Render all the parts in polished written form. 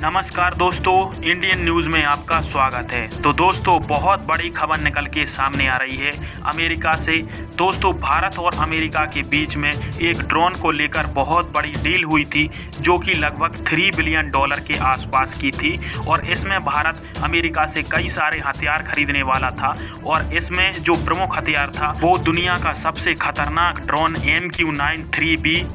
नमस्कार दोस्तों, Indian news में आपका स्वागत है। तो दोस्तों, बहुत बड़ी खबर निकल के सामने आ रही है अमेरिका से। दोस्तों, भारत और अमेरिका के बीच में एक ड्रोन को लेकर बहुत बड़ी डील हुई थी जो कि लगभग $3 बिलियन के आसपास की थी और इसमें भारत अमेरिका से कई सारे हथियार खरीदने वाला था और इसमें जो प्रमुख हथियार था वो दुनिया का सबसे खतरनाक ड्रोन MQ-9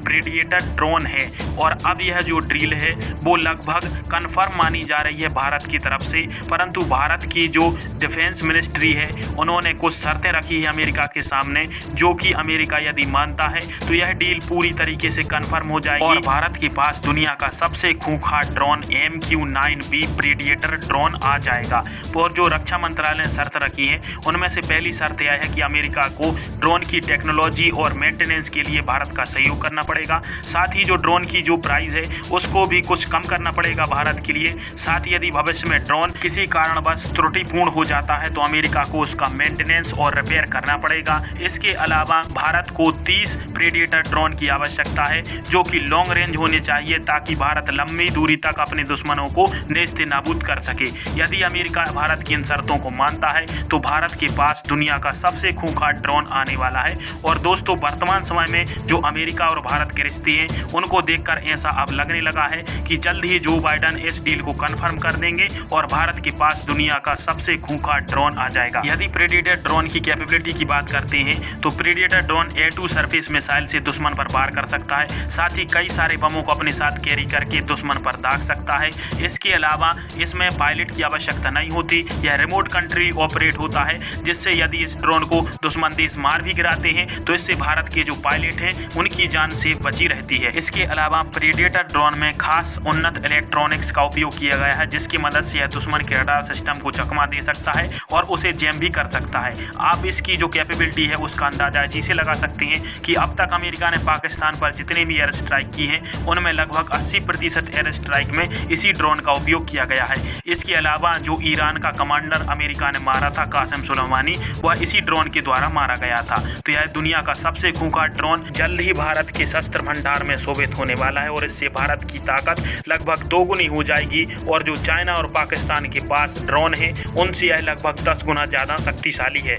प्रेडिएटर ड्रोन है। और अब यह जो डील है वो लगभग कन्फर्म मानी जा रही है भारत की तरफ से, परंतु भारत की जो डिफेंस मिनिस्ट्री है उन्होंने कुछ शर्तें रखी है अमेरिका के सामने, जो कि अमेरिका यदि मानता है तो यह डील पूरी तरीके से कन्फर्म हो जाएगी और भारत के पास दुनिया का सबसे खूंखार ड्रोन MQ-9 प्रेडिएटर ड्रोन आ जाएगा। और जो रक्षा मंत्रालय ने शर्त रखी है उनमें से पहली शर्त यह है कि अमेरिका को ड्रोन की टेक्नोलॉजी और मेंटेनेंस के लिए भारत का सहयोग करना पड़ेगा। साथ ही जो ड्रोन की जो प्राइस है उसको भी कुछ कम करना पड़ेगा भारत के लिए। साथ ही यदि भविष्य में ड्रोन किसी कारणवश त्रुटिपूर्ण हो जाता है तो अमेरिका को उसका मेंटेनेंस और रिपेयर करना पड़ेगा। इसके अलावा भारत को 30 प्रेडिएटर ड्रोन की आवश्यकता है जो कि लॉन्ग रेंज होने चाहिए ताकि भारत लंबी दूरी तक अपने दुश्मनों को नेस्त नाबूद कर सके। यदि अमेरिका भारत की इन शर्तों को मानता है तो भारत के पास दुनिया का सबसे खूंखार ड्रोन आने वाला है। और दोस्तों, वर्तमान समय में जो अमेरिका और भारत के रिश्ते हैं उनको देखकर ऐसा अब लगने लगा है कि जल्द ही जो बाइडेन इस डील को कंफर्म कर देंगे और भारत के पास दुनिया का सबसे खूंखार ड्रोन आ जाएगा। यदि प्रेडिएटर ड्रोन की कैपेबिलिटी की बात करते हैं तो predator drone A2 surface missile से दुश्मन पर वार कर सकता है। साथ ही कई सारे बमों को अपने साथ कैरी करके दुश्मन पर दाग सकता है। इसके अलावा इसमें पायलट की आवश्यकता नहीं होती, यह रिमोट कंट्री ऑपरेट होता है, जिससे यदि इस ड्रोन को दुश्मन देश मार भी गिराते हैं तो इससे भारत के जो पायलट हैं उनकी जान से बची रहती है। इसके अलावा प्रेडिएटर ड्रोन में खास उन्नत इलेक्ट्रॉनिक्स का उपयोग किया गया है जिसकी मदद से यह दुश्मन के रडार सिस्टम को चकमा दे सकता है और उसे जैम भी कर सकता है। आप इसकी जो कैपेबिलिटी है उसका अंदाजा इसी से लगा सकते हैं कि अब तक अमेरिका ने पाकिस्तान पर जितने भी एयर स्ट्राइक की हैं उनमें लगभग 80% एयर स्ट्राइक में इसी ड्रोन का उपयोग किया गया है। इसके अलावा जो ईरान का कमांडर अमेरिका ने मारा था कासिम सुलेमानी, वह इसी ड्रोन के द्वारा मारा गया था। तो यह दुनिया का सबसे खूंखार ड्रोन जल्द ही भारत के शस्त्र भंडार में शोभित होने वाला है और इससे भारत की ताकत लगभग दोगुनी हो जाएगी और जो चाइना और पाकिस्तान के पास ड्रोन है उनसे यह लगभग 10 गुना ज्यादा शक्तिशाली है।